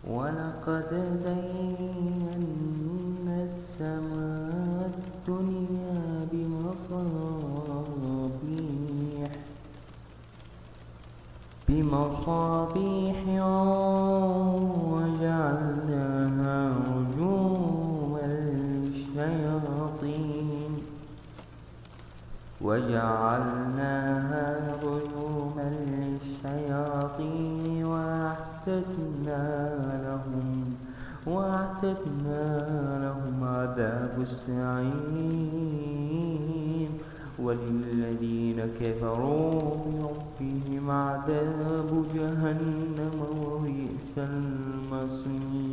ولقد زينا السماء الدنيا بمصابيح وجعلناها رجوما للشياطين وأعتدنا لهم عذاب السعير وللذين كفروا بربهم عذاب جهنم وبئس المصير.